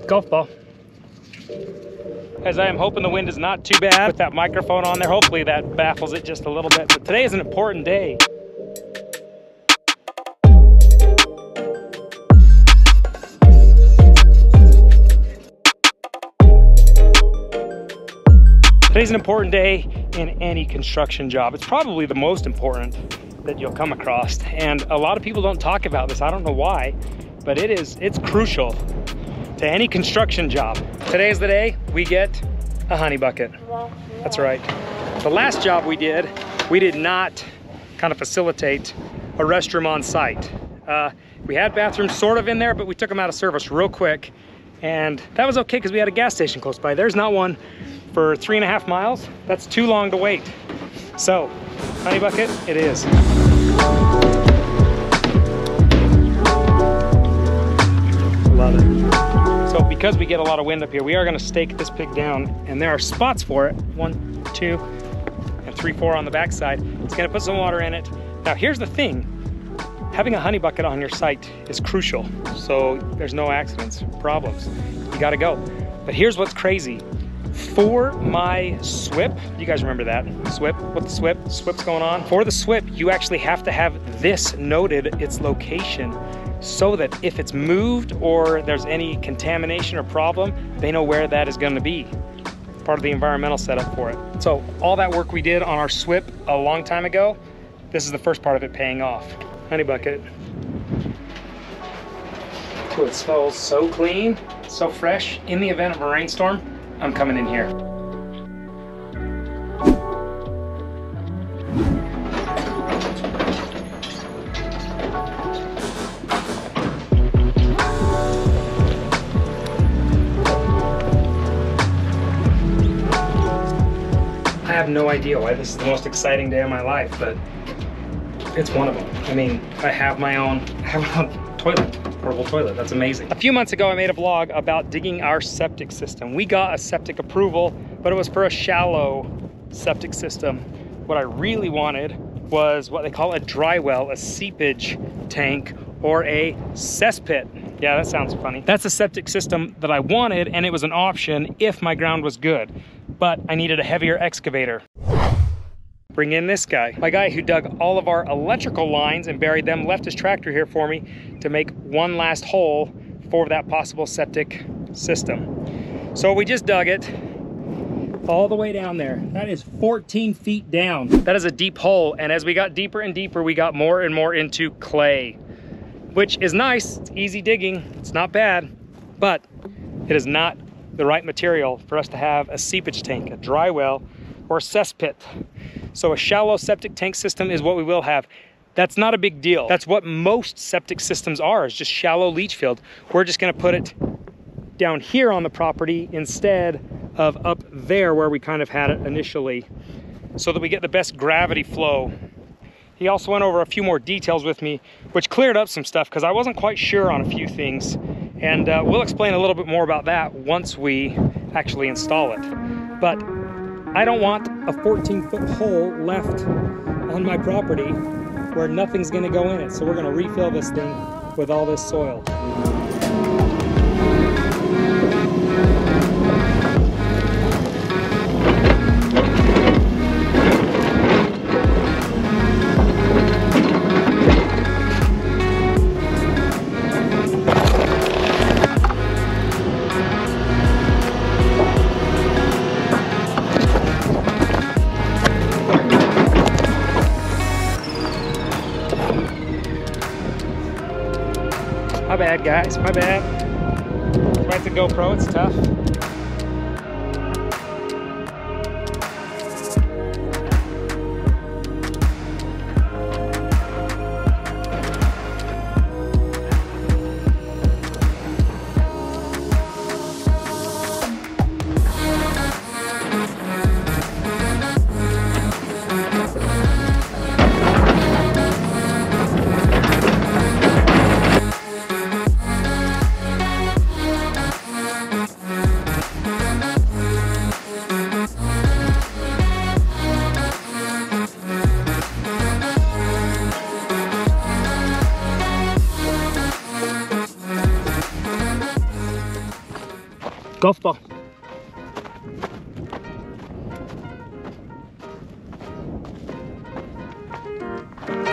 Golf ball. As I am hoping the wind is not too bad with that microphone on there. Hopefully that baffles it just a little bit. But today is an important day. Today's an important day in any construction job. It's probably the most important that you'll come across. And a lot of people don't talk about this. I don't know why, but it's crucial to any construction job. Today is the day we get a honey bucket. That's right. The last job we did not kind of facilitate a restroom on site. We had bathrooms sort of in there, but we took them out of service real quick. And that was okay because we had a gas station close by. There's not one for 3.5 miles. That's too long to wait. So, honey bucket it is. Love it. So because we get a lot of wind up here, we are gonna stake this pig down, and there are spots for it. 1, 2, and 3, 4 on the backside. It's gonna put some water in it. Now here's the thing. Having a honey bucket on your site is crucial. So there's no accidents, problems. You gotta go. But here's what's crazy. For my SWIP, you guys remember that? SWIP, what the SWIP? SWIP's going on. For the SWIP, you actually have to have this noted, its location, so that if it's moved or there's any contamination or problem, they know where that is gonna be. Part of the environmental setup for it. So all that work we did on our SWIP a long time ago, this is the first part of it paying off. Honey bucket. Oh, it smells so clean, so fresh. In the event of a rainstorm, I'm coming in here. I have no idea why this is the most exciting day of my life, but it's one of them. I mean, I have my own toilet. Portable toilet. That's amazing. A few months ago, I made a vlog about digging our septic system. We got a septic approval, but it was for a shallow septic system. What I really wanted was what they call a dry well, a seepage tank, or a cesspit. Yeah, that sounds funny. That's a septic system that I wanted, and it was an option if my ground was good, but I needed a heavier excavator. Bring in this guy. My guy who dug all of our electrical lines and buried them left his tractor here for me to make one last hole for that possible septic system. So we just dug it all the way down there. That is 14 feet down. That is a deep hole, and as we got deeper and deeper, we got more and more into clay, which is nice. It's easy digging. It's not bad, but it is not the right material for us to have a seepage tank, a dry well, or a cesspit. So a shallow septic tank system is what we will have. That's not a big deal. That's what most septic systems are, is just shallow leach field. We're just gonna put it down here on the property instead of up there where we kind of had it initially, so that we get the best gravity flow. He also went over a few more details with me, which cleared up some stuff because I wasn't quite sure on a few things. And we'll explain a little bit more about that once we actually install it. But I don't want a 14-foot hole left on my property where nothing's gonna go in it. So we're gonna refill this thing with all this soil. My bad, guys, my bad. That's a GoPro, it's tough. Golf ball.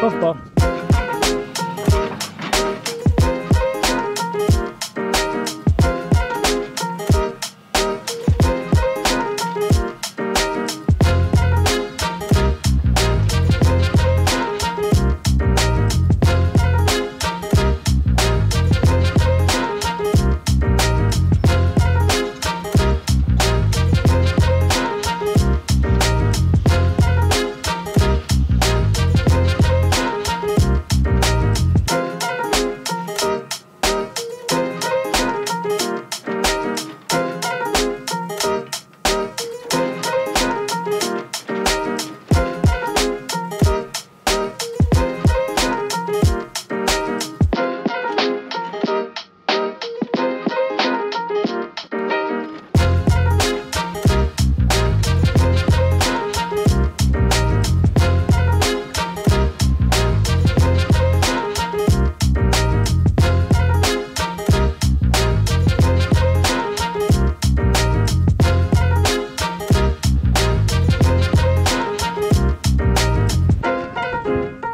Golf ball.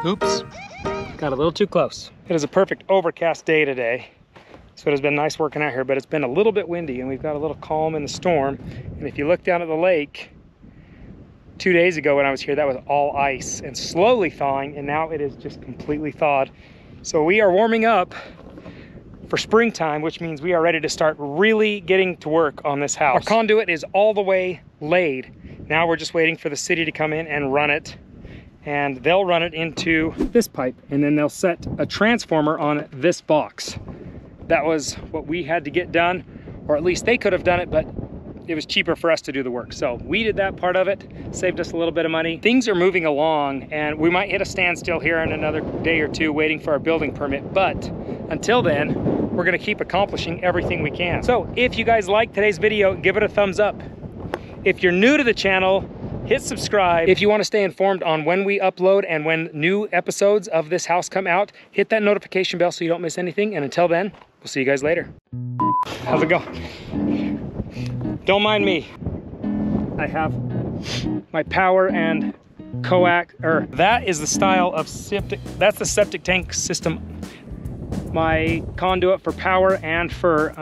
Oops, got a little too close. It is a perfect overcast day today, so it has been nice working out here, but it's been a little bit windy and we've got a little calm in the storm. And if you look down at the lake, 2 days ago when I was here, that was all ice and slowly thawing, and now it is just completely thawed. So we are warming up for springtime, which means we are ready to start really getting to work on this house. Our conduit is all the way laid. Now we're just waiting for the city to come in and run it. And they'll run it into this pipe, and then they'll set a transformer on this box. That was what we had to get done, or at least they could have done it, but it was cheaper for us to do the work. So we did that part of it, saved us a little bit of money. Things are moving along, and we might hit a standstill here in another day or two waiting for our building permit, but until then, we're gonna keep accomplishing everything we can. So if you guys like today's video, give it a thumbs up. If you're new to the channel, hit subscribe. If you want to stay informed on when we upload and when new episodes of this house come out, hit that notification bell so you don't miss anything. And until then, we'll see you guys later. How's it going? Don't mind me. I have my power and coax, or that is the style of septic, that's the septic tank system. My conduit for power and for,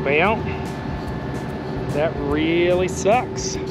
well, that really sucks.